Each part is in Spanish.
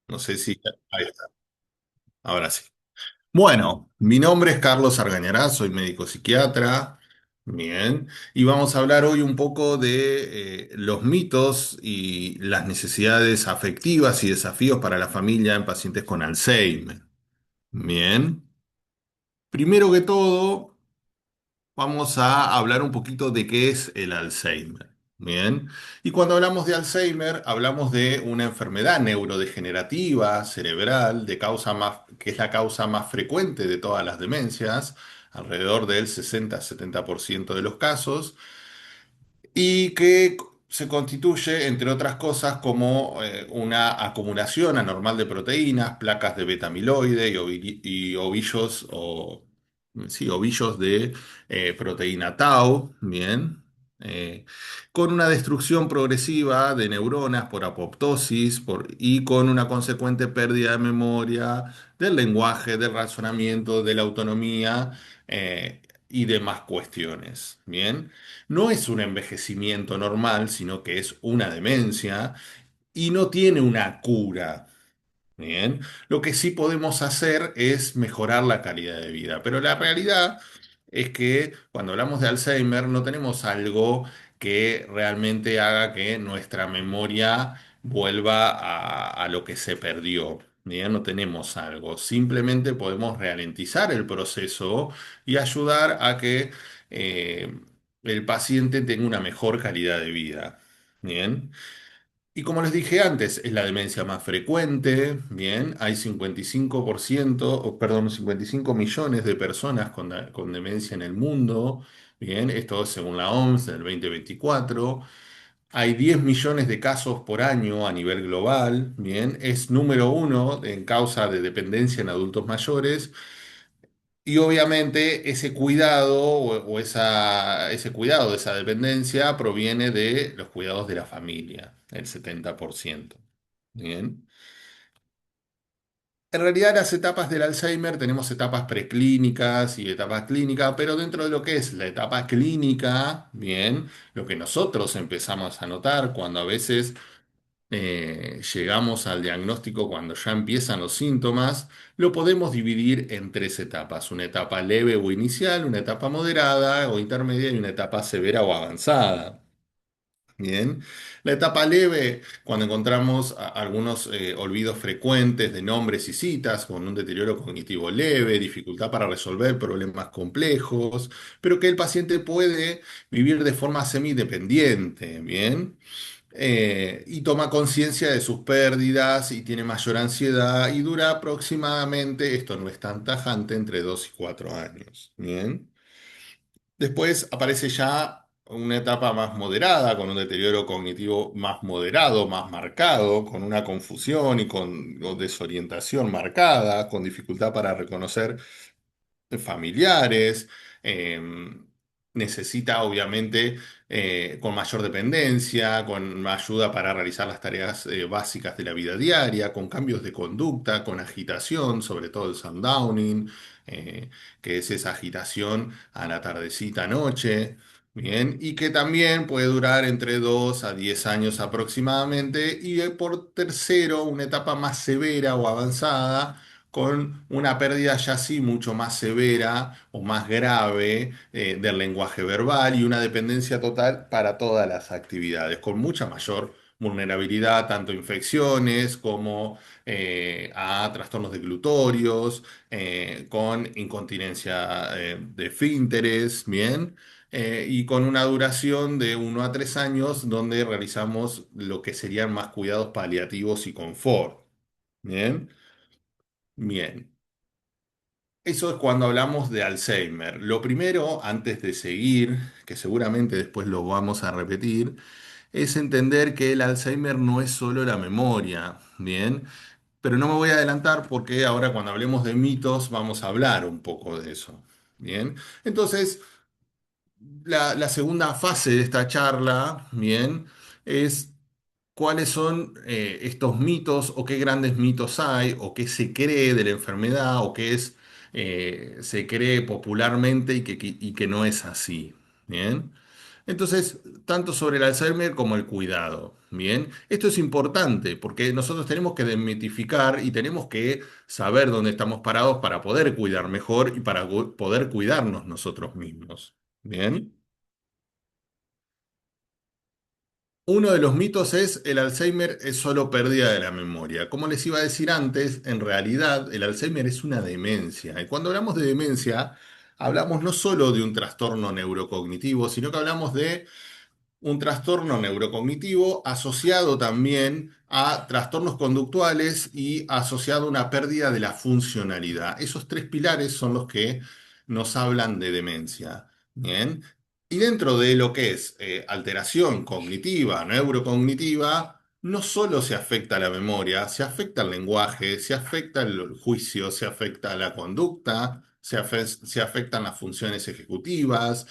No sé si... Ahí está, ahora sí. Bueno, mi nombre es Carlos Argañarás, soy médico psiquiatra. Bien, y vamos a hablar hoy un poco de los mitos y las necesidades afectivas y desafíos para la familia en pacientes con Alzheimer. Bien, primero que todo, vamos a hablar un poquito de qué es el Alzheimer. Bien, y cuando hablamos de Alzheimer, hablamos de una enfermedad neurodegenerativa cerebral de causa más, que es la causa más frecuente de todas las demencias, alrededor del 60-70% de los casos y que se constituye, entre otras cosas, como una acumulación anormal de proteínas, placas de beta-amiloide y ovillos, sí, ovillos de proteína tau, bien, eh, con una destrucción progresiva de neuronas por apoptosis y con una consecuente pérdida de memoria, del lenguaje, del razonamiento, de la autonomía y demás cuestiones, bien. No es un envejecimiento normal, sino que es una demencia y no tiene una cura. Bien, lo que sí podemos hacer es mejorar la calidad de vida, pero la realidad es que cuando hablamos de Alzheimer no tenemos algo que realmente haga que nuestra memoria vuelva a lo que se perdió. Bien, no tenemos algo, simplemente podemos ralentizar el proceso y ayudar a que eh, el paciente tenga una mejor calidad de vida. Bien. Y como les dije antes, es la demencia más frecuente, bien, hay 55%, perdón, 55 millones de personas con demencia en el mundo, bien, esto es según la OMS del 2024. Hay 10 millones de casos por año a nivel global, bien, es número uno en causa de dependencia en adultos mayores y obviamente ese cuidado ese cuidado de esa dependencia proviene de los cuidados de la familia, el 70%. Bien. En realidad las etapas del Alzheimer tenemos etapas preclínicas y etapas clínicas, pero dentro de lo que es la etapa clínica, bien, lo que nosotros empezamos a notar cuando a veces llegamos al diagnóstico cuando ya empiezan los síntomas, lo podemos dividir en tres etapas: una etapa leve o inicial, una etapa moderada o intermedia y una etapa severa o avanzada. Bien, la etapa leve, cuando encontramos algunos olvidos frecuentes de nombres y citas, con un deterioro cognitivo leve, dificultad para resolver problemas complejos, pero que el paciente puede vivir de forma semidependiente, ¿bien? Y toma conciencia de sus pérdidas y tiene mayor ansiedad y dura aproximadamente, esto no es tan tajante, entre 2 y 4 años. Bien. Después aparece ya una etapa más moderada, con un deterioro cognitivo más moderado, más marcado, con una confusión y con desorientación marcada, con dificultad para reconocer familiares, eh, necesita obviamente con mayor dependencia, con ayuda para realizar las tareas básicas de la vida diaria, con cambios de conducta, con agitación, sobre todo el sundowning, eh, que es esa agitación a la tardecita noche. Bien, y que también puede durar entre 2 a 10 años aproximadamente, y por tercero, una etapa más severa o avanzada, con una pérdida ya sí mucho más severa o más grave del lenguaje verbal y una dependencia total para todas las actividades, con mucha mayor vulnerabilidad tanto a infecciones como a trastornos deglutorios, con incontinencia de esfínteres, ¿bien? Y con una duración de 1 a 3 años donde realizamos lo que serían más cuidados paliativos y confort. Bien, bien. Eso es cuando hablamos de Alzheimer. Lo primero, antes de seguir, que seguramente después lo vamos a repetir, es entender que el Alzheimer no es solo la memoria, ¿bien? Pero no me voy a adelantar porque ahora cuando hablemos de mitos vamos a hablar un poco de eso, ¿bien? Entonces, la segunda fase de esta charla, ¿bien? Es cuáles son estos mitos o qué grandes mitos hay o qué se cree de la enfermedad o qué se cree popularmente y que no es así. Bien. Entonces, tanto sobre el Alzheimer como el cuidado. Bien, esto es importante porque nosotros tenemos que desmitificar y tenemos que saber dónde estamos parados para poder cuidar mejor y para poder cuidarnos nosotros mismos. Bien. Uno de los mitos es el Alzheimer es solo pérdida de la memoria. Como les iba a decir antes, en realidad el Alzheimer es una demencia. Y cuando hablamos de demencia, hablamos no solo de un trastorno neurocognitivo, sino que hablamos de un trastorno neurocognitivo asociado también a trastornos conductuales y asociado a una pérdida de la funcionalidad. Esos tres pilares son los que nos hablan de demencia. Bien. Y dentro de lo que es alteración cognitiva, neurocognitiva, no solo se afecta la memoria, se afecta el lenguaje, se afecta el juicio, se afecta la conducta, se afectan las funciones ejecutivas,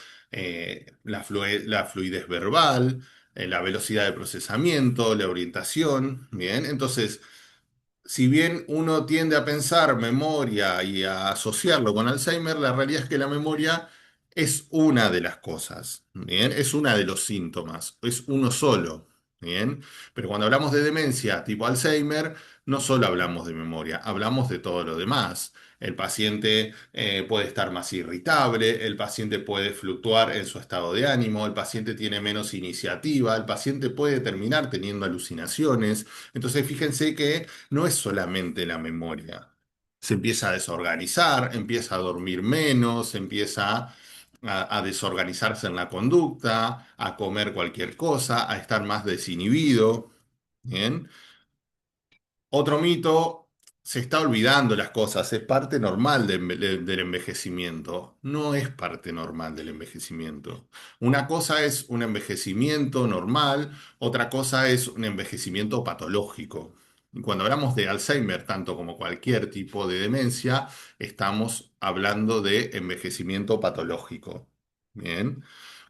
la fluidez verbal, la velocidad de procesamiento, la orientación. Bien, entonces, si bien uno tiende a pensar memoria y a asociarlo con Alzheimer, la realidad es que la memoria es una de las cosas, ¿bien? Es una de los síntomas, es uno solo, ¿bien? Pero cuando hablamos de demencia tipo Alzheimer, no solo hablamos de memoria, hablamos de todo lo demás. El paciente puede estar más irritable, el paciente puede fluctuar en su estado de ánimo, el paciente tiene menos iniciativa, el paciente puede terminar teniendo alucinaciones. Entonces, fíjense que no es solamente la memoria. Se empieza a desorganizar, empieza a dormir menos, empieza a desorganizarse en la conducta, a comer cualquier cosa, a estar más desinhibido. ¿Bien? Otro mito, se está olvidando las cosas, es parte normal del envejecimiento. No es parte normal del envejecimiento. Una cosa es un envejecimiento normal, otra cosa es un envejecimiento patológico. Y cuando hablamos de Alzheimer, tanto como cualquier tipo de demencia, estamos hablando de envejecimiento patológico. Bien.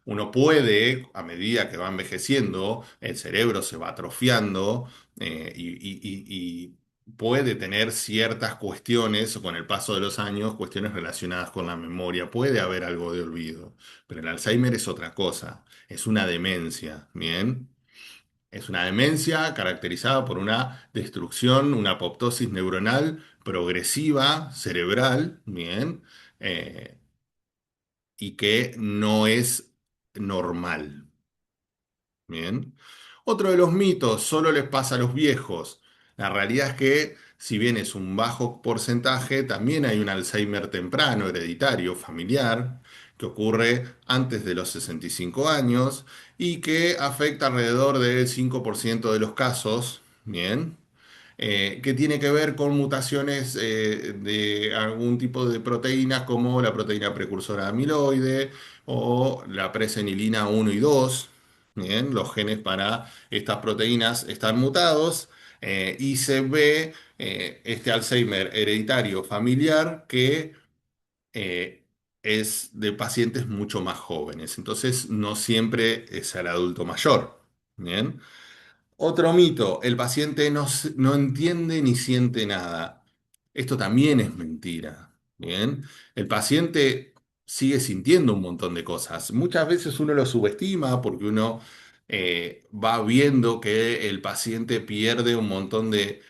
Uno puede, a medida que va envejeciendo, el cerebro se va atrofiando, y puede tener ciertas cuestiones con el paso de los años, cuestiones relacionadas con la memoria, puede haber algo de olvido, pero el Alzheimer es otra cosa, es una demencia, ¿bien? Es una demencia caracterizada por una destrucción, una apoptosis neuronal progresiva, cerebral, ¿bien? Eh, y que no es normal. Bien. Otro de los mitos, solo les pasa a los viejos. La realidad es que, si bien es un bajo porcentaje, también hay un Alzheimer temprano, hereditario, familiar, que ocurre antes de los 65 años y que afecta alrededor del 5% de los casos. Bien. Que tiene que ver con mutaciones de algún tipo de proteínas como la proteína precursora de amiloide o la presenilina 1 y 2. Bien, los genes para estas proteínas están mutados y se ve este Alzheimer hereditario familiar que eh, es de pacientes mucho más jóvenes. Entonces, no siempre es al adulto mayor. Bien. Otro mito, el paciente no entiende ni siente nada. Esto también es mentira. Bien, el paciente sigue sintiendo un montón de cosas. Muchas veces uno lo subestima porque uno va viendo que el paciente pierde un montón de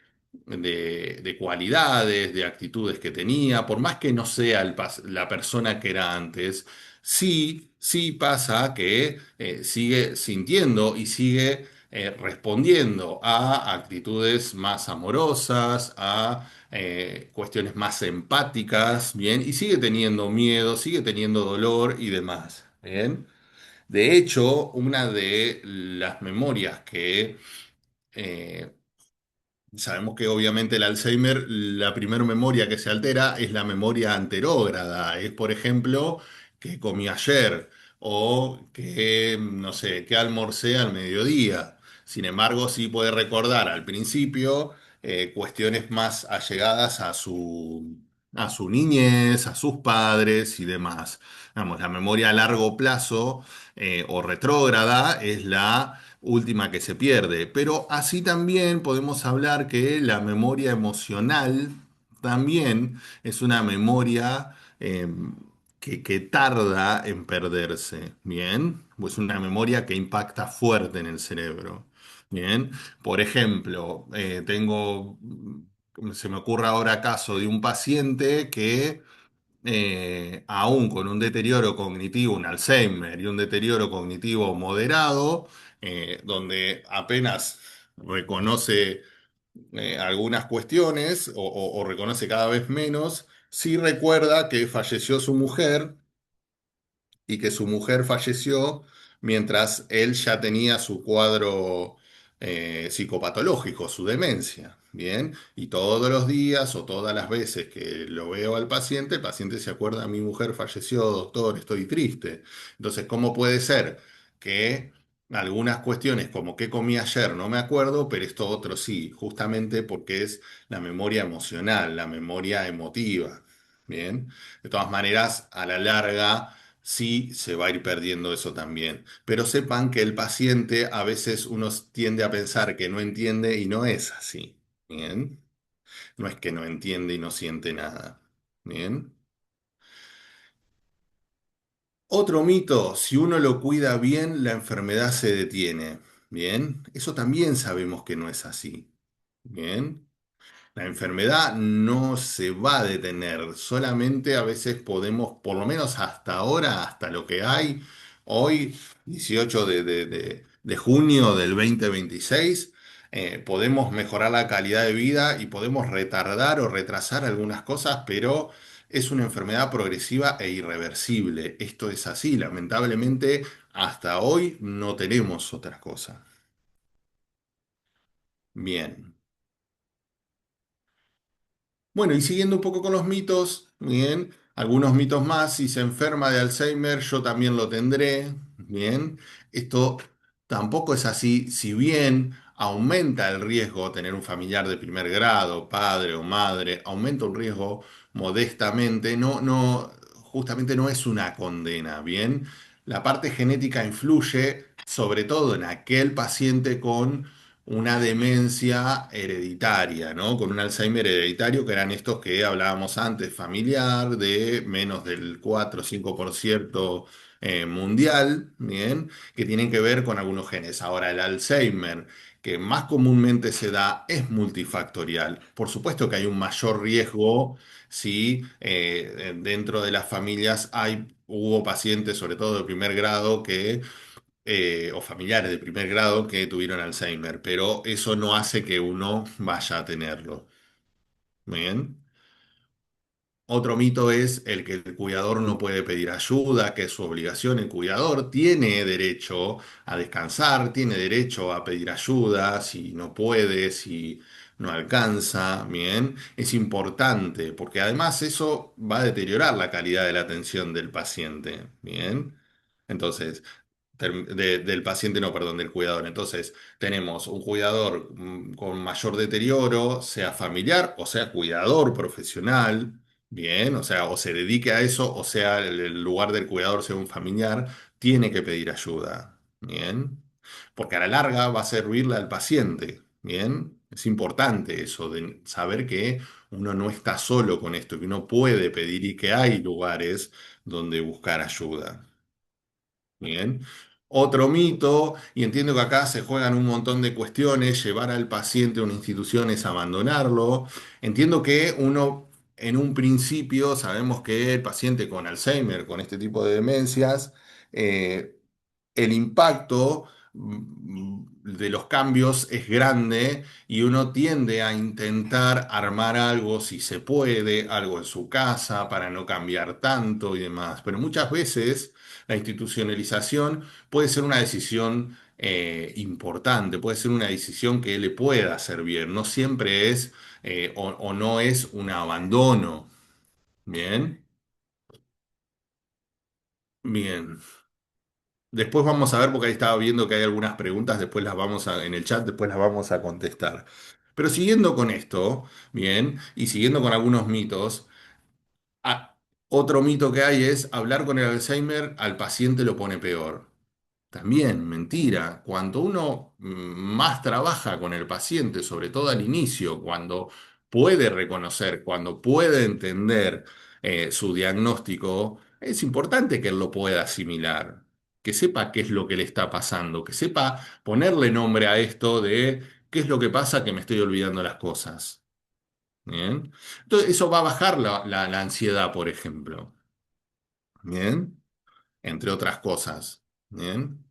cualidades, de actitudes que tenía, por más que no sea la persona que era antes. Sí, sí pasa que sigue sintiendo y sigue respondiendo a actitudes más amorosas, a cuestiones más empáticas, ¿bien? Y sigue teniendo miedo, sigue teniendo dolor y demás, ¿bien? De hecho, una de las memorias que sabemos que obviamente el Alzheimer, la primera memoria que se altera es la memoria anterógrada. Es, por ejemplo, que comí ayer o que, no sé, que almorcé al mediodía. Sin embargo, sí puede recordar al principio cuestiones más allegadas a su niñez, a sus padres y demás. Vamos, la memoria a largo plazo o retrógrada es la última que se pierde. Pero así también podemos hablar que la memoria emocional también es una memoria que tarda en perderse, ¿bien? Pues una memoria que impacta fuerte en el cerebro, ¿bien? Por ejemplo, se me ocurre ahora caso de un paciente que aún con un deterioro cognitivo, un Alzheimer y un deterioro cognitivo moderado, donde apenas reconoce algunas cuestiones o reconoce cada vez menos, sí recuerda que falleció su mujer y que su mujer falleció mientras él ya tenía su cuadro psicopatológico, su demencia. Bien, y todos los días o todas las veces que lo veo al paciente, el paciente se acuerda, mi mujer falleció, doctor, estoy triste. Entonces, ¿cómo puede ser que algunas cuestiones como qué comí ayer no me acuerdo, pero esto otro sí? Justamente porque es la memoria emocional, la memoria emotiva. Bien, de todas maneras, a la larga sí se va a ir perdiendo eso también. Pero sepan que el paciente a veces uno tiende a pensar que no entiende y no es así. Bien, no es que no entiende y no siente nada. Bien. Otro mito, si uno lo cuida bien, la enfermedad se detiene. Bien, eso también sabemos que no es así. Bien. La enfermedad no se va a detener, solamente a veces podemos, por lo menos hasta ahora, hasta lo que hay, hoy, 18 de junio del 2026, podemos mejorar la calidad de vida y podemos retardar o retrasar algunas cosas, pero es una enfermedad progresiva e irreversible. Esto es así, lamentablemente, hasta hoy no tenemos otra cosa. Bien. Bueno, y siguiendo un poco con los mitos, bien, algunos mitos más, si se enferma de Alzheimer, yo también lo tendré, bien. Esto tampoco es así, si bien aumenta el riesgo de tener un familiar de primer grado, padre o madre, aumenta un riesgo modestamente, justamente no es una condena, bien. La parte genética influye sobre todo en aquel paciente con una demencia hereditaria, ¿no? Con un Alzheimer hereditario, que eran estos que hablábamos antes, familiar, de menos del 4 o 5% mundial, ¿bien? Que tienen que ver con algunos genes. Ahora, el Alzheimer, que más comúnmente se da, es multifactorial. Por supuesto que hay un mayor riesgo si dentro de las familias hubo pacientes, sobre todo de primer grado, o familiares de primer grado que tuvieron Alzheimer, pero eso no hace que uno vaya a tenerlo. Bien. Otro mito es el que el cuidador no puede pedir ayuda, que es su obligación. El cuidador tiene derecho a descansar, tiene derecho a pedir ayuda si no puede, si no alcanza. Bien, es importante porque además eso va a deteriorar la calidad de la atención del paciente. Bien, entonces del paciente, no, perdón, del cuidador. Entonces, tenemos un cuidador con mayor deterioro, sea familiar o sea cuidador profesional, bien, o sea, o se dedique a eso, o sea, el lugar del cuidador sea un familiar, tiene que pedir ayuda, bien, porque a la larga va a servirle al paciente, bien. Es importante eso de saber que uno no está solo con esto, que uno puede pedir y que hay lugares donde buscar ayuda. Bien. Otro mito, y entiendo que acá se juegan un montón de cuestiones, llevar al paciente a una institución es abandonarlo. Entiendo que uno, en un principio, sabemos que el paciente con Alzheimer, con este tipo de demencias, eh, el impacto de los cambios es grande y uno tiende a intentar armar algo si se puede, algo en su casa para no cambiar tanto y demás. Pero muchas veces la institucionalización puede ser una decisión importante, puede ser una decisión que le pueda hacer bien. No siempre es o no es un abandono. Bien, bien. Después vamos a ver, porque ahí estaba viendo que hay algunas preguntas, después en el chat, después las vamos a contestar. Pero siguiendo con esto, bien, y siguiendo con algunos mitos, ah, otro mito que hay es hablar con el Alzheimer al paciente lo pone peor. También, mentira. Cuando uno más trabaja con el paciente, sobre todo al inicio, cuando puede reconocer, cuando puede entender su diagnóstico, es importante que él lo pueda asimilar, que sepa qué es lo que le está pasando, que sepa ponerle nombre a esto de qué es lo que pasa que me estoy olvidando las cosas. Bien. Entonces, eso va a bajar la ansiedad, por ejemplo. Bien. Entre otras cosas. Bien.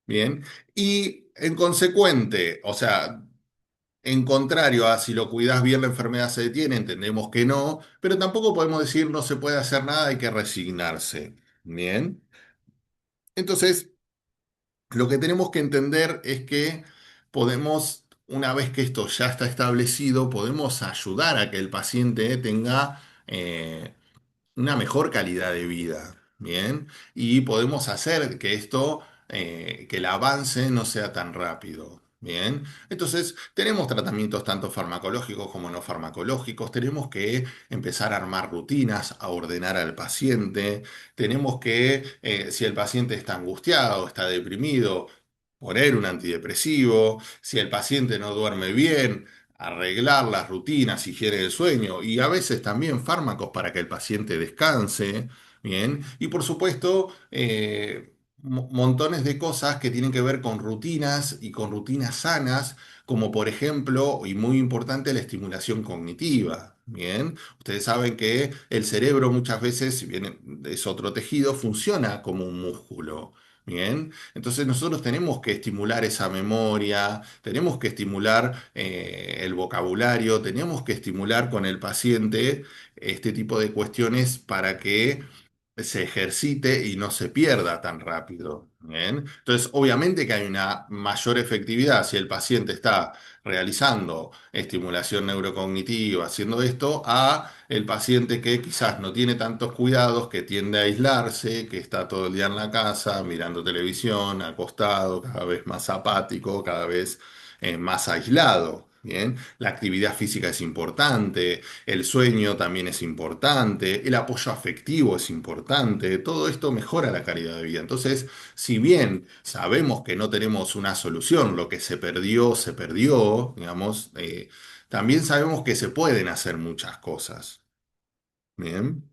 Bien. Y en consecuente, o sea, en contrario a si lo cuidas bien, la enfermedad se detiene, entendemos que no, pero tampoco podemos decir no se puede hacer nada, hay que resignarse. Bien. Entonces, lo que tenemos que entender es que podemos, una vez que esto ya está establecido, podemos ayudar a que el paciente tenga una mejor calidad de vida, ¿bien? Y podemos hacer que esto, que el avance no sea tan rápido, ¿bien? Entonces, tenemos tratamientos tanto farmacológicos como no farmacológicos, tenemos que empezar a armar rutinas, a ordenar al paciente, tenemos que, si el paciente está angustiado, está deprimido, poner un antidepresivo, si el paciente no duerme bien, arreglar las rutinas, higiene del sueño y a veces también fármacos para que el paciente descanse, ¿bien? Y por supuesto, montones de cosas que tienen que ver con rutinas y con rutinas sanas, como por ejemplo, y muy importante, la estimulación cognitiva, ¿bien? Ustedes saben que el cerebro muchas veces, si bien es otro tejido, funciona como un músculo. Bien, entonces nosotros tenemos que estimular esa memoria, tenemos que estimular el vocabulario, tenemos que estimular con el paciente este tipo de cuestiones para que se ejercite y no se pierda tan rápido. ¿Bien? Entonces, obviamente que hay una mayor efectividad si el paciente está realizando estimulación neurocognitiva, haciendo esto, a el paciente que quizás no tiene tantos cuidados, que tiende a aislarse, que está todo el día en la casa mirando televisión, acostado, cada vez más apático, cada vez más aislado. Bien, la actividad física es importante, el sueño también es importante, el apoyo afectivo es importante, todo esto mejora la calidad de vida. Entonces, si bien sabemos que no tenemos una solución, lo que se perdió, digamos, también sabemos que se pueden hacer muchas cosas. Bien,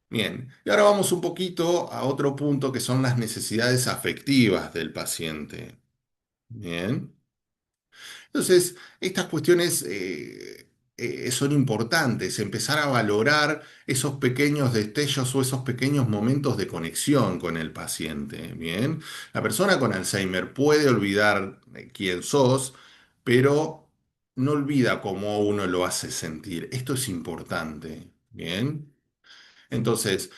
bien. Y ahora vamos un poquito a otro punto que son las necesidades afectivas del paciente. Bien. Entonces, estas cuestiones son importantes, empezar a valorar esos pequeños destellos o esos pequeños momentos de conexión con el paciente. Bien, la persona con Alzheimer puede olvidar quién sos, pero no olvida cómo uno lo hace sentir. Esto es importante. Bien, entonces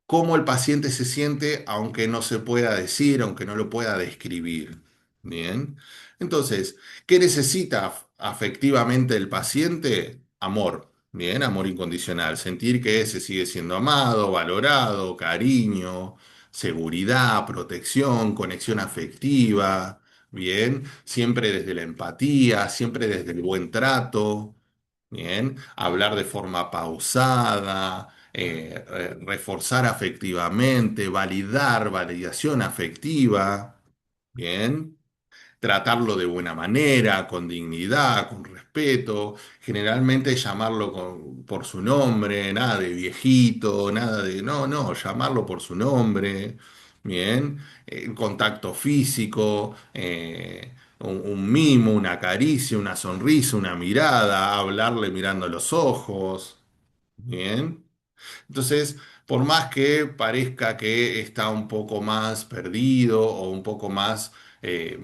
cómo el paciente se siente, aunque no se pueda decir, aunque no lo pueda describir. Bien. Entonces, ¿qué necesita afectivamente el paciente? Amor. Bien, amor incondicional. Sentir que se sigue siendo amado, valorado, cariño, seguridad, protección, conexión afectiva. Bien, siempre desde la empatía, siempre desde el buen trato. Bien, hablar de forma pausada, reforzar afectivamente, validar, validación afectiva, bien, tratarlo de buena manera, con dignidad, con respeto, generalmente llamarlo por su nombre, nada de viejito, nada de, no, no, llamarlo por su nombre, bien, contacto físico, un mimo, una caricia, una sonrisa, una mirada, hablarle mirando a los ojos, bien. Entonces, por más que parezca que está un poco más perdido o un poco más, eh,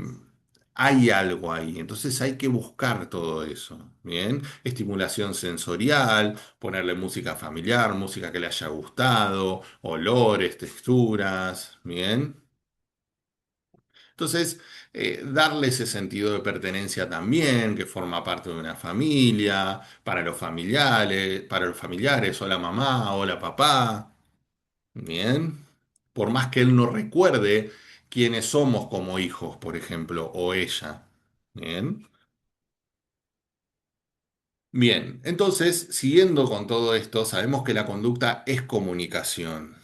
hay algo ahí. Entonces hay que buscar todo eso. Bien, estimulación sensorial, ponerle música familiar, música que le haya gustado, olores, texturas. Bien. Entonces, darle ese sentido de pertenencia también, que forma parte de una familia, para los familiares, hola mamá, hola papá. Bien. Por más que él no recuerde quiénes somos como hijos, por ejemplo, o ella. Bien. Bien. Entonces, siguiendo con todo esto, sabemos que la conducta es comunicación.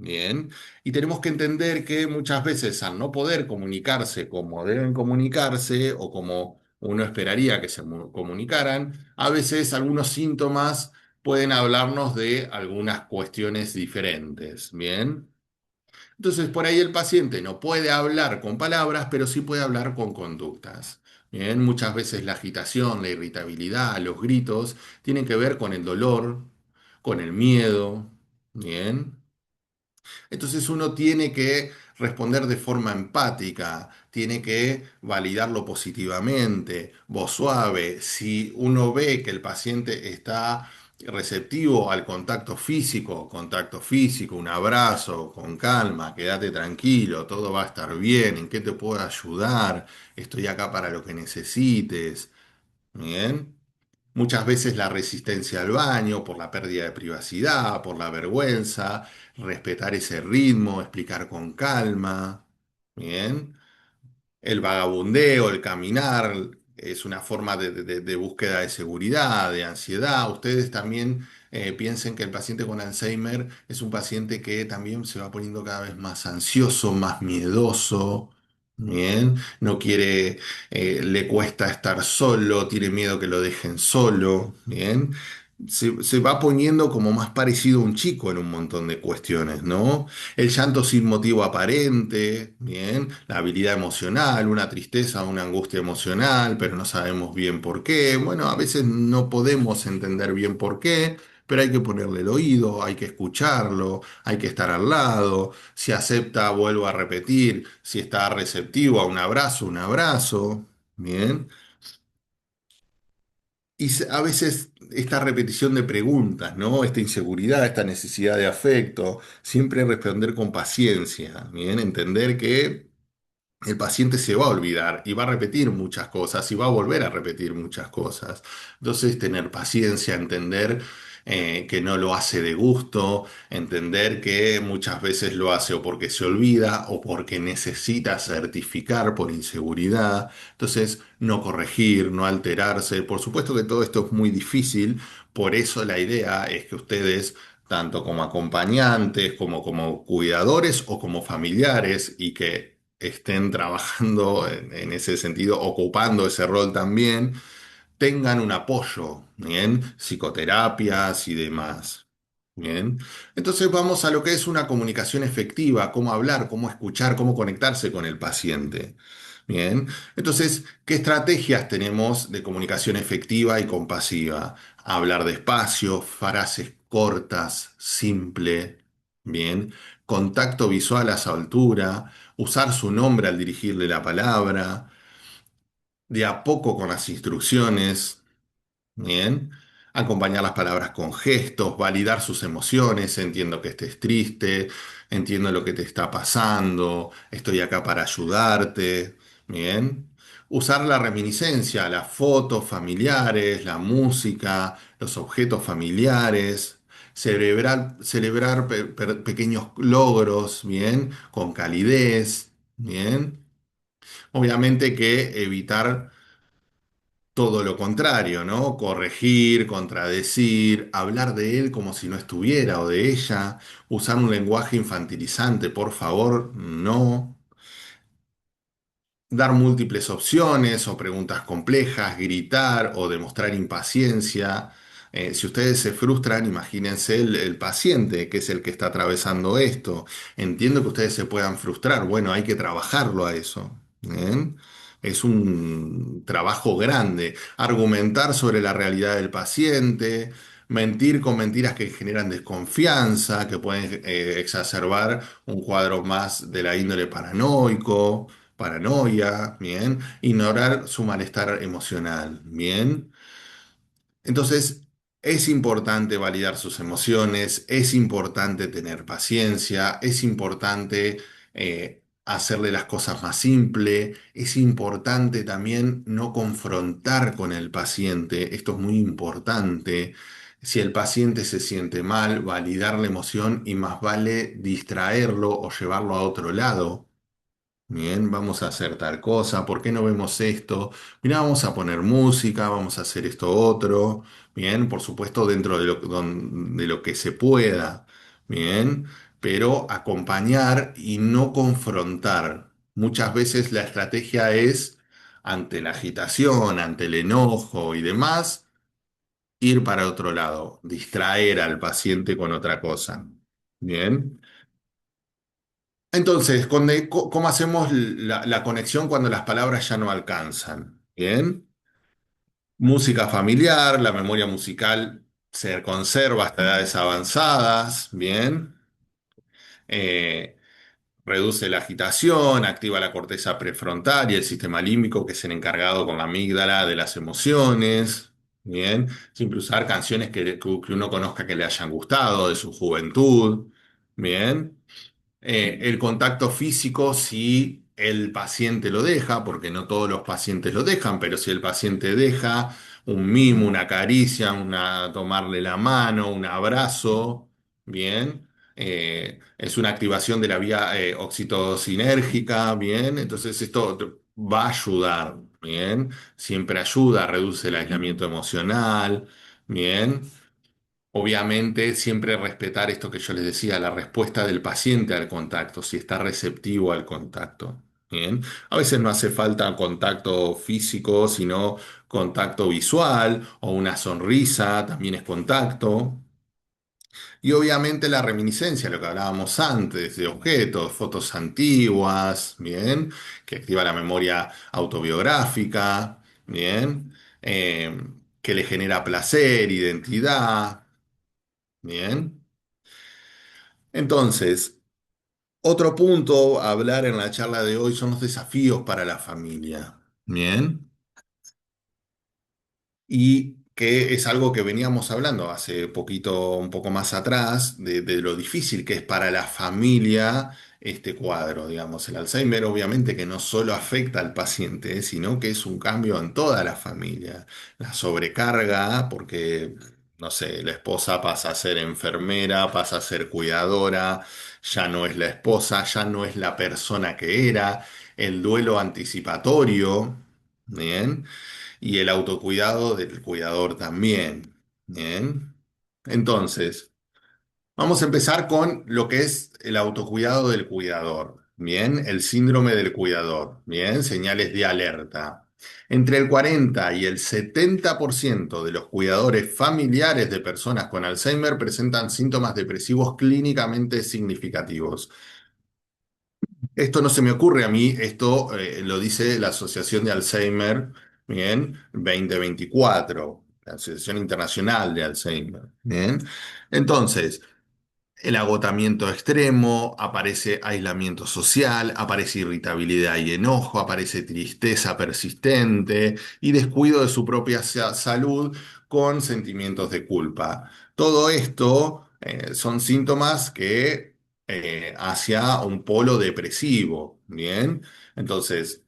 Bien. Y tenemos que entender que muchas veces al no poder comunicarse como deben comunicarse o como uno esperaría que se comunicaran, a veces algunos síntomas pueden hablarnos de algunas cuestiones diferentes, ¿bien? Entonces, por ahí el paciente no puede hablar con palabras, pero sí puede hablar con conductas. Bien, muchas veces la agitación, la irritabilidad, los gritos tienen que ver con el dolor, con el miedo. Bien. Entonces uno tiene que responder de forma empática, tiene que validarlo positivamente, voz suave. Si uno ve que el paciente está receptivo al contacto físico, un abrazo, con calma, quédate tranquilo, todo va a estar bien, ¿en qué te puedo ayudar? Estoy acá para lo que necesites. Bien. Muchas veces la resistencia al baño por la pérdida de privacidad, por la vergüenza, respetar ese ritmo, explicar con calma. Bien. El vagabundeo, el caminar, es una forma de búsqueda de seguridad, de ansiedad. Ustedes también piensen que el paciente con Alzheimer es un paciente que también se va poniendo cada vez más ansioso, más miedoso. Bien, no quiere, le cuesta estar solo, tiene miedo que lo dejen solo. Bien, se va poniendo como más parecido a un chico en un montón de cuestiones, ¿no? El llanto sin motivo aparente, bien, la habilidad emocional, una tristeza, una angustia emocional, pero no sabemos bien por qué. Bueno, a veces no podemos entender bien por qué, pero hay que ponerle el oído, hay que escucharlo, hay que estar al lado. Si acepta, vuelvo a repetir, si está receptivo a un abrazo, bien. A veces esta repetición de preguntas, ¿no? Esta inseguridad, esta necesidad de afecto, siempre responder con paciencia, ¿bien? Entender que el paciente se va a olvidar y va a repetir muchas cosas y va a volver a repetir muchas cosas. Entonces, tener paciencia, entender que no lo hace de gusto, entender que muchas veces lo hace o porque se olvida o porque necesita certificar por inseguridad. Entonces, no corregir, no alterarse. Por supuesto que todo esto es muy difícil, por eso la idea es que ustedes tanto como acompañantes, como cuidadores o como familiares, y que estén trabajando en ese sentido, ocupando ese rol también, tengan un apoyo, ¿bien? Psicoterapias y demás. Bien, entonces vamos a lo que es una comunicación efectiva, cómo hablar, cómo escuchar, cómo conectarse con el paciente. Bien, entonces, ¿qué estrategias tenemos de comunicación efectiva y compasiva? Hablar despacio, frases cortas, simple, bien, contacto visual a su altura, usar su nombre al dirigirle la palabra, de a poco con las instrucciones. Bien. Acompañar las palabras con gestos, validar sus emociones, entiendo que estés triste, entiendo lo que te está pasando, estoy acá para ayudarte. Bien. Usar la reminiscencia, las fotos familiares, la música, los objetos familiares. Celebrar pequeños logros, bien, con calidez, bien. Obviamente que evitar todo lo contrario, ¿no? Corregir, contradecir, hablar de él como si no estuviera o de ella, usar un lenguaje infantilizante, por favor, no. Dar múltiples opciones o preguntas complejas, gritar o demostrar impaciencia. Si ustedes se frustran, imagínense el paciente, que es el que está atravesando esto. Entiendo que ustedes se puedan frustrar. Bueno, hay que trabajarlo a eso. ¿Bien? Es un trabajo grande. Argumentar sobre la realidad del paciente, mentir con mentiras que generan desconfianza, que pueden exacerbar un cuadro más de la índole paranoico, paranoia, bien, ignorar su malestar emocional, bien. Entonces, es importante validar sus emociones, es importante tener paciencia, es importante hacerle las cosas más simple, es importante también no confrontar con el paciente, esto es muy importante. Si el paciente se siente mal, validar la emoción y más vale distraerlo o llevarlo a otro lado. Bien, vamos a hacer tal cosa, ¿por qué no vemos esto? Mira, vamos a poner música, vamos a hacer esto otro. Bien, por supuesto dentro de lo que se pueda. Bien, pero acompañar y no confrontar. Muchas veces la estrategia es, ante la agitación, ante el enojo y demás, ir para otro lado, distraer al paciente con otra cosa. Bien. Entonces, ¿cómo hacemos la conexión cuando las palabras ya no alcanzan? Bien. Música familiar, la memoria musical se conserva hasta edades avanzadas. Bien. Eh, Reduce la agitación, activa la corteza prefrontal y el sistema límbico, que es el encargado con la amígdala de las emociones. Bien, siempre usar canciones que uno conozca que le hayan gustado de su juventud. Bien. El contacto físico, si el paciente lo deja, porque no todos los pacientes lo dejan, pero si el paciente deja un mimo, una caricia, tomarle la mano, un abrazo, bien, es una activación de la vía oxitocinérgica, bien, entonces esto va a ayudar, bien, siempre ayuda, reduce el aislamiento emocional, bien. Obviamente, siempre respetar esto que yo les decía, la respuesta del paciente al contacto, si está receptivo al contacto. Bien. A veces no hace falta contacto físico, sino contacto visual o una sonrisa, también es contacto. Y obviamente la reminiscencia, lo que hablábamos antes, de objetos, fotos antiguas, bien, que activa la memoria autobiográfica, bien, que le genera placer, identidad. Bien. Entonces, otro punto a hablar en la charla de hoy son los desafíos para la familia. Bien. Y que es algo que veníamos hablando hace poquito, un poco más atrás, de lo difícil que es para la familia este cuadro, digamos. El Alzheimer obviamente que no solo afecta al paciente, sino que es un cambio en toda la familia. La sobrecarga, porque, no sé, la esposa pasa a ser enfermera, pasa a ser cuidadora, ya no es la esposa, ya no es la persona que era, el duelo anticipatorio, ¿bien? Y el autocuidado del cuidador también. Bien. Entonces, vamos a empezar con lo que es el autocuidado del cuidador. Bien, el síndrome del cuidador. Bien, señales de alerta. Entre el 40 y el 70% de los cuidadores familiares de personas con Alzheimer presentan síntomas depresivos clínicamente significativos. Esto no se me ocurre a mí, esto lo dice la Asociación de Alzheimer, bien, 2024, la Asociación Internacional de Alzheimer, bien. Entonces, el agotamiento extremo, aparece aislamiento social, aparece irritabilidad y enojo, aparece tristeza persistente y descuido de su propia salud con sentimientos de culpa. Todo esto son síntomas que hacia un polo depresivo, ¿bien? Entonces,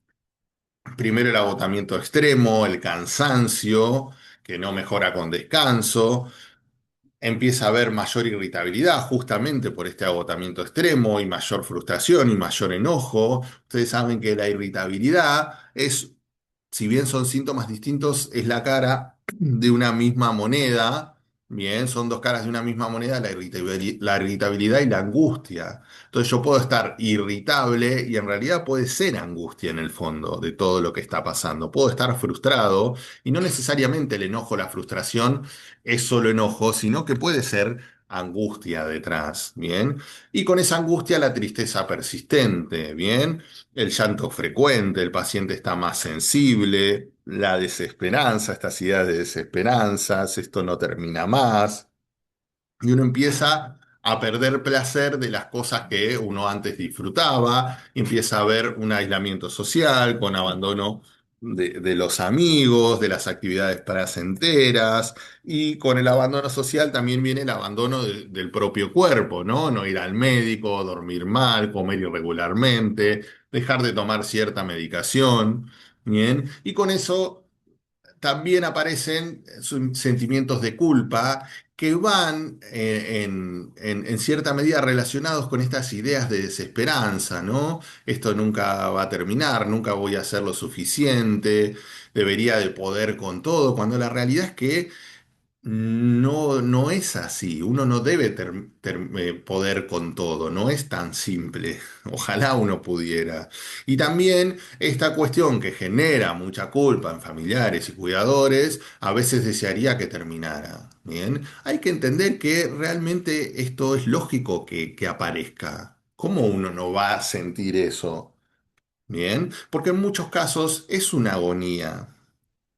primero el agotamiento extremo, el cansancio, que no mejora con descanso. Empieza a haber mayor irritabilidad justamente por este agotamiento extremo y mayor frustración y mayor enojo. Ustedes saben que la irritabilidad es, si bien son síntomas distintos, es la cara de una misma moneda. Bien, son dos caras de una misma moneda, la irritabilidad y la angustia. Entonces yo puedo estar irritable y en realidad puede ser angustia en el fondo de todo lo que está pasando. Puedo estar frustrado y no necesariamente el enojo, la frustración es solo enojo, sino que puede ser angustia detrás, ¿bien? Y con esa angustia la tristeza persistente, ¿bien? El llanto frecuente, el paciente está más sensible, la desesperanza, estas ideas de desesperanzas, esto no termina más. Y uno empieza a perder placer de las cosas que uno antes disfrutaba, empieza a haber un aislamiento social con abandono de los amigos, de las actividades placenteras, y con el abandono social también viene el abandono del propio cuerpo, ¿no? No ir al médico, dormir mal, comer irregularmente, dejar de tomar cierta medicación, ¿bien? Y con eso también aparecen sentimientos de culpa que van en cierta medida relacionados con estas ideas de desesperanza, ¿no? Esto nunca va a terminar, nunca voy a hacer lo suficiente, debería de poder con todo, cuando la realidad es que No, no es así. Uno no debe poder con todo. No es tan simple. Ojalá uno pudiera. Y también esta cuestión que genera mucha culpa en familiares y cuidadores, a veces desearía que terminara. Bien, hay que entender que realmente esto es lógico que aparezca. ¿Cómo uno no va a sentir eso? Bien, porque en muchos casos es una agonía.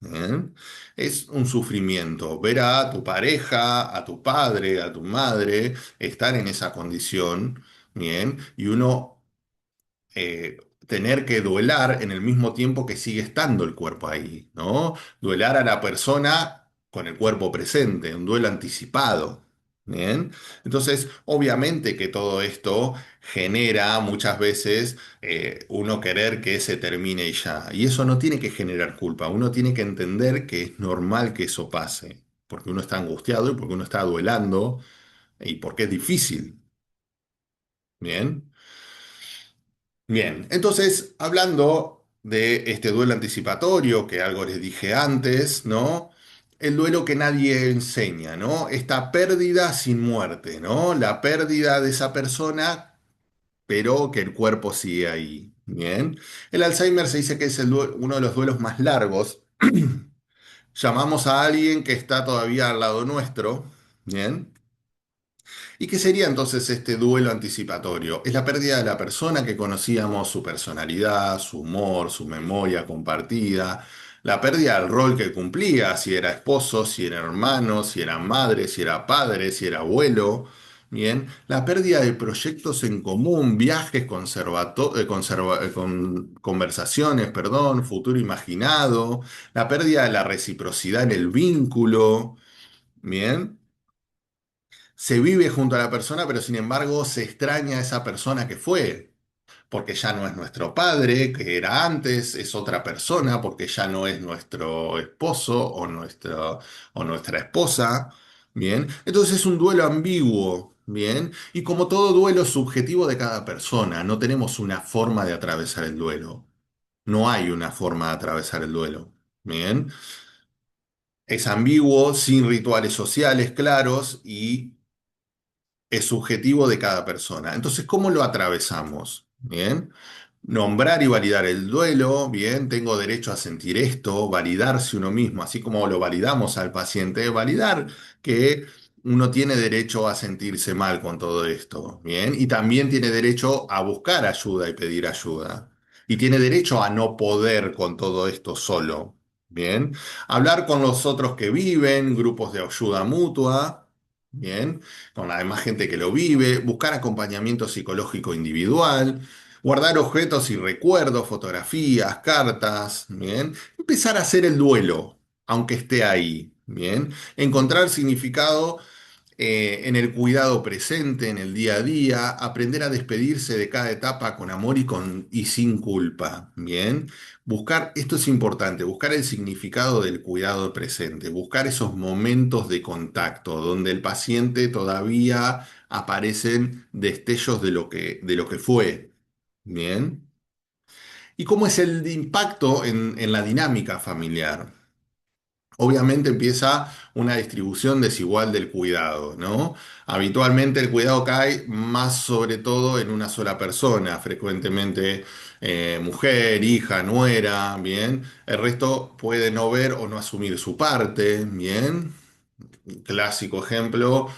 Bien. Es un sufrimiento ver a tu pareja, a tu padre, a tu madre estar en esa condición, bien, y uno tener que duelar en el mismo tiempo que sigue estando el cuerpo ahí, ¿no? Duelar a la persona con el cuerpo presente, un duelo anticipado. Bien, entonces obviamente que todo esto genera muchas veces uno querer que se termine y ya. Y eso no tiene que generar culpa, uno tiene que entender que es normal que eso pase, porque uno está angustiado y porque uno está duelando y porque es difícil. Bien. Bien, entonces, hablando de este duelo anticipatorio, que algo les dije antes, ¿no? El duelo que nadie enseña, ¿no? Esta pérdida sin muerte, ¿no? La pérdida de esa persona, pero que el cuerpo sigue ahí. Bien. El Alzheimer se dice que es uno de los duelos más largos. Llamamos a alguien que está todavía al lado nuestro, ¿bien? ¿Y qué sería entonces este duelo anticipatorio? Es la pérdida de la persona que conocíamos, su personalidad, su humor, su memoria compartida, la pérdida del rol que cumplía, si era esposo, si era hermano, si era madre, si era padre, si era abuelo. Bien, la pérdida de proyectos en común, viajes, conversaciones, perdón, futuro imaginado, la pérdida de la reciprocidad en el vínculo. Bien, se vive junto a la persona, pero sin embargo se extraña a esa persona que fue, porque ya no es nuestro padre, que era antes, es otra persona, porque ya no es nuestro esposo o nuestra esposa, ¿bien? Entonces es un duelo ambiguo, ¿bien? Y como todo duelo es subjetivo de cada persona, no tenemos una forma de atravesar el duelo, no hay una forma de atravesar el duelo, ¿bien? Es ambiguo, sin rituales sociales claros y es subjetivo de cada persona. Entonces, ¿cómo lo atravesamos? Bien. Nombrar y validar el duelo, bien, tengo derecho a sentir esto, validarse uno mismo, así como lo validamos al paciente, validar que uno tiene derecho a sentirse mal con todo esto, bien, y también tiene derecho a buscar ayuda y pedir ayuda, y tiene derecho a no poder con todo esto solo, bien, hablar con los otros que viven, grupos de ayuda mutua, bien, con la demás gente que lo vive, buscar acompañamiento psicológico individual, guardar objetos y recuerdos, fotografías, cartas, ¿bien? Empezar a hacer el duelo, aunque esté ahí, ¿bien? Encontrar significado en el cuidado presente, en el día a día, aprender a despedirse de cada etapa con amor y sin culpa, ¿bien? Buscar, esto es importante, buscar el significado del cuidado presente, buscar esos momentos de contacto donde el paciente todavía aparecen destellos de lo que fue, ¿bien? ¿Y cómo es el impacto en la dinámica familiar? Obviamente empieza una distribución desigual del cuidado, ¿no? Habitualmente el cuidado cae más sobre todo en una sola persona, frecuentemente mujer, hija, nuera, ¿bien? El resto puede no ver o no asumir su parte, ¿bien? Clásico ejemplo,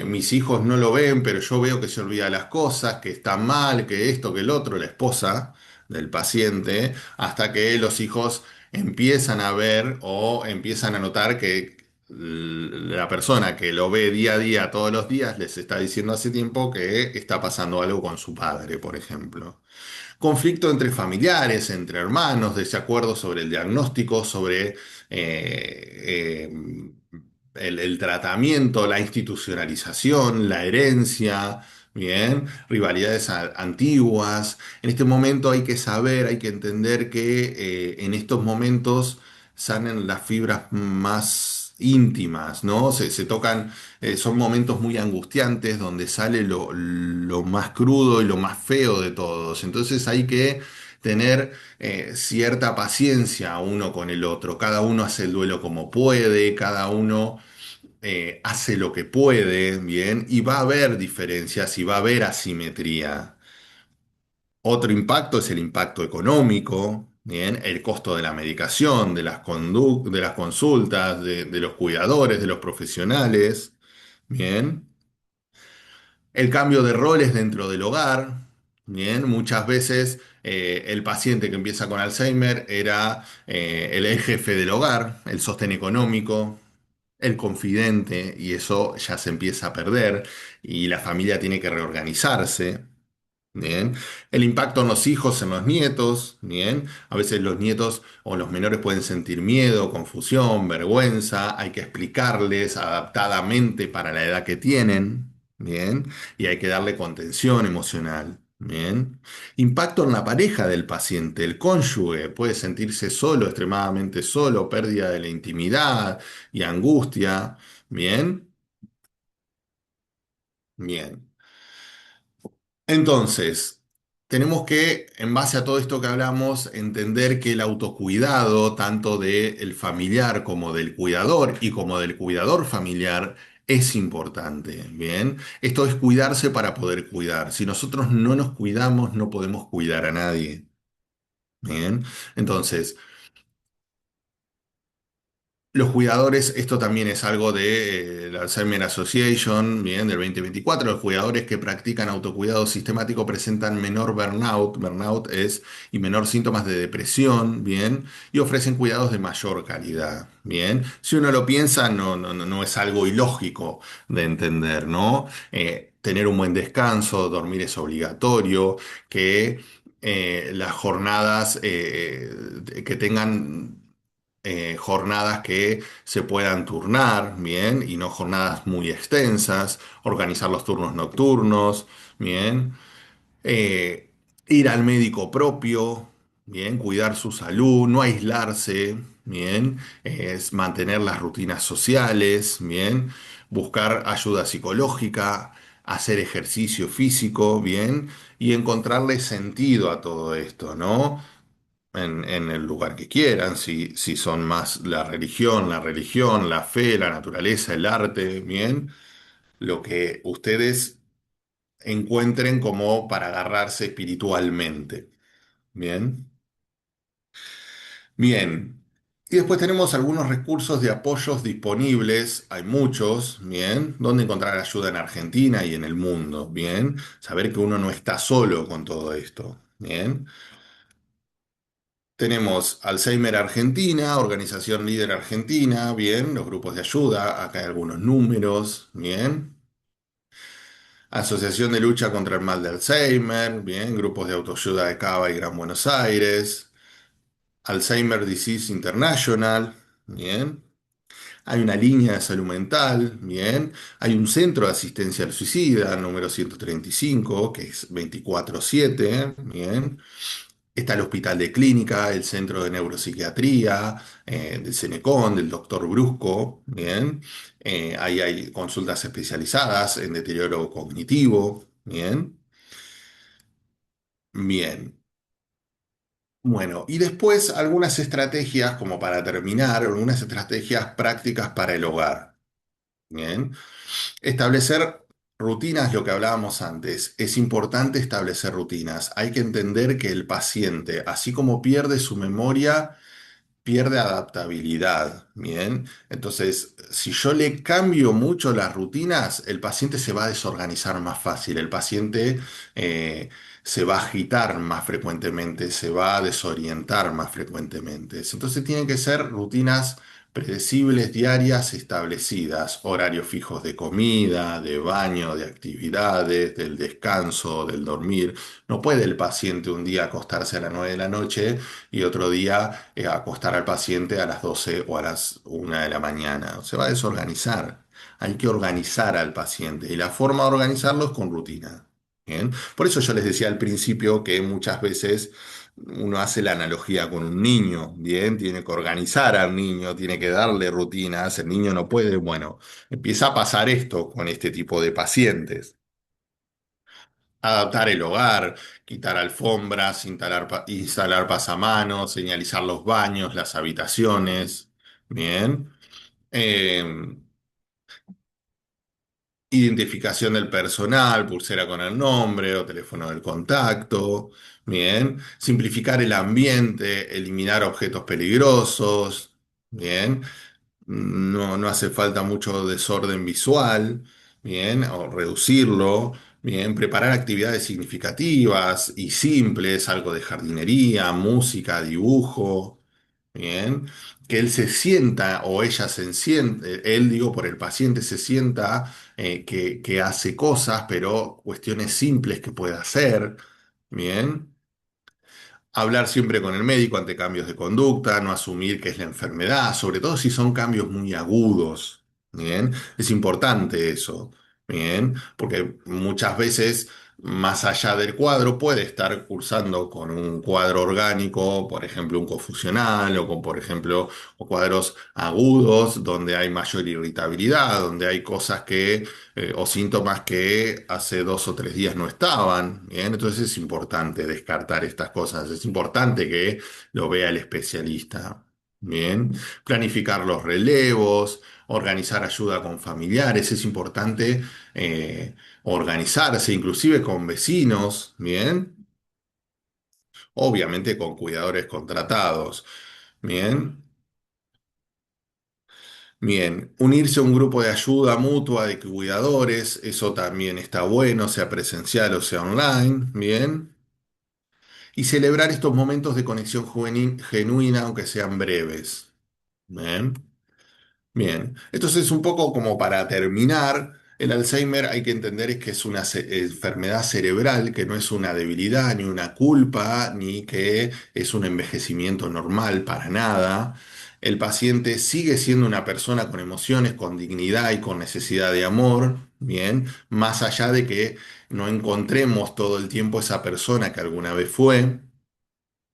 mis hijos no lo ven, pero yo veo que se olvida las cosas, que está mal, que esto, que el otro, la esposa del paciente, hasta que los hijos empiezan a ver o empiezan a notar que la persona que lo ve día a día, todos los días, les está diciendo hace tiempo que está pasando algo con su padre, por ejemplo. Conflicto entre familiares, entre hermanos, desacuerdos sobre el diagnóstico, sobre el tratamiento, la institucionalización, la herencia, bien, rivalidades antiguas. En este momento hay que saber, hay que entender que en estos momentos salen las fibras más íntimas, ¿no? Se tocan, son momentos muy angustiantes donde sale lo más crudo y lo más feo de todos. Entonces hay que tener cierta paciencia uno con el otro. Cada uno hace el duelo como puede, cada uno hace lo que puede, bien, y va a haber diferencias y va a haber asimetría. Otro impacto es el impacto económico, bien, el costo de la medicación, de las consultas, de los cuidadores, de los profesionales, bien. El cambio de roles dentro del hogar. Bien, muchas veces el paciente que empieza con Alzheimer era el jefe del hogar, el sostén económico, el confidente, y eso ya se empieza a perder y la familia tiene que reorganizarse. Bien. El impacto en los hijos, en los nietos, bien. A veces los nietos o los menores pueden sentir miedo, confusión, vergüenza. Hay que explicarles adaptadamente para la edad que tienen, bien. Y hay que darle contención emocional, bien. Impacto en la pareja del paciente, el cónyuge puede sentirse solo, extremadamente solo, pérdida de la intimidad y angustia, bien. Bien. Entonces, tenemos que, en base a todo esto que hablamos, entender que el autocuidado, tanto del familiar como del cuidador y como del cuidador familiar, es importante. Bien, esto es cuidarse para poder cuidar. Si nosotros no nos cuidamos, no podemos cuidar a nadie. Bien, entonces. Los cuidadores, esto también es algo de la Alzheimer Association, bien, del 2024. Los cuidadores que practican autocuidado sistemático presentan menor burnout es, y menor síntomas de depresión, bien, y ofrecen cuidados de mayor calidad, bien. Si uno lo piensa, no es algo ilógico de entender, ¿no? Tener un buen descanso, dormir es obligatorio, que las jornadas que tengan jornadas que se puedan turnar, bien, y no jornadas muy extensas, organizar los turnos nocturnos, bien, eh, ir al médico propio, bien, cuidar su salud, no aislarse, bien, es mantener las rutinas sociales, bien, buscar ayuda psicológica, hacer ejercicio físico, bien, y encontrarle sentido a todo esto, ¿no? En el lugar que quieran, si son más la fe, la naturaleza, el arte, bien, lo que ustedes encuentren como para agarrarse espiritualmente, bien, bien. Y después tenemos algunos recursos de apoyos disponibles, hay muchos, bien, donde encontrar ayuda en Argentina y en el mundo, bien, saber que uno no está solo con todo esto, bien. Tenemos Alzheimer Argentina, Organización Líder Argentina, bien, los grupos de ayuda, acá hay algunos números, bien. Asociación de Lucha contra el Mal de Alzheimer, bien, grupos de autoayuda de Cava y Gran Buenos Aires. Alzheimer Disease International, bien. Hay una línea de salud mental, bien. Hay un centro de asistencia al suicida, número 135, que es 24/7, bien. Está el Hospital de Clínica, el Centro de Neuropsiquiatría, del Cenecón, del doctor Brusco, bien. Ahí hay consultas especializadas en deterioro cognitivo, bien. Bien. Bueno, y después algunas estrategias, como para terminar, algunas estrategias prácticas para el hogar, bien. Establecer rutinas, lo que hablábamos antes. Es importante establecer rutinas. Hay que entender que el paciente, así como pierde su memoria, pierde adaptabilidad, ¿bien? Entonces, si yo le cambio mucho las rutinas, el paciente se va a desorganizar más fácil, el paciente se va a agitar más frecuentemente, se va a desorientar más frecuentemente. Entonces, tienen que ser rutinas predecibles, diarias, establecidas, horarios fijos de comida, de baño, de actividades, del descanso, del dormir. No puede el paciente un día acostarse a las 9 de la noche y otro día acostar al paciente a las 12 o a las 1 de la mañana. Se va a desorganizar. Hay que organizar al paciente y la forma de organizarlo es con rutina. ¿Bien? Por eso yo les decía al principio que muchas veces uno hace la analogía con un niño, ¿bien? Tiene que organizar al niño, tiene que darle rutinas, el niño no puede, bueno, empieza a pasar esto con este tipo de pacientes. Adaptar el hogar, quitar alfombras, instalar pasamanos, señalizar los baños, las habitaciones. Bien. Eh, Identificación del personal, pulsera con el nombre o teléfono del contacto. Bien. Simplificar el ambiente, eliminar objetos peligrosos. Bien. No hace falta mucho desorden visual. Bien. O reducirlo. Bien. Preparar actividades significativas y simples, algo de jardinería, música, dibujo. Bien. Que él se sienta o ella se siente, él digo por el paciente se sienta que hace cosas, pero cuestiones simples que puede hacer. Bien. Hablar siempre con el médico ante cambios de conducta, no asumir que es la enfermedad, sobre todo si son cambios muy agudos. Bien. Es importante eso. Bien. Porque muchas veces, más allá del cuadro, puede estar cursando con un cuadro orgánico, por ejemplo, un confusional, o con, por ejemplo, o cuadros agudos, donde hay mayor irritabilidad, donde hay cosas que o síntomas que hace 2 o 3 días no estaban. Bien, entonces es importante descartar estas cosas. Es importante que lo vea el especialista. Bien, planificar los relevos, organizar ayuda con familiares. Es importante organizarse, inclusive con vecinos. Bien, obviamente con cuidadores contratados. Bien. Bien, unirse a un grupo de ayuda mutua de cuidadores, eso también está bueno, sea presencial o sea online, bien. Y celebrar estos momentos de conexión genuina, aunque sean breves. Bien. Bien, entonces un poco como para terminar, el Alzheimer hay que entender es que es una enfermedad cerebral, que no es una debilidad, ni una culpa, ni que es un envejecimiento normal, para nada. El paciente sigue siendo una persona con emociones, con dignidad y con necesidad de amor, bien, más allá de que no encontremos todo el tiempo esa persona que alguna vez fue,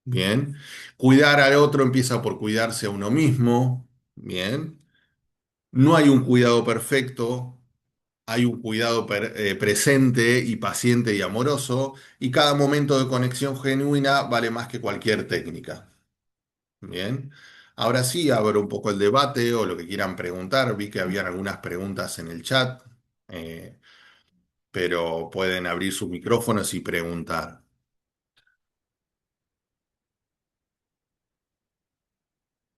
bien. Cuidar al otro empieza por cuidarse a uno mismo, bien. No hay un cuidado perfecto, hay un cuidado presente y paciente y amoroso, y cada momento de conexión genuina vale más que cualquier técnica. Bien. Ahora sí, abro un poco el debate o lo que quieran preguntar. Vi que habían algunas preguntas en el chat, eh, pero pueden abrir sus micrófonos y preguntar.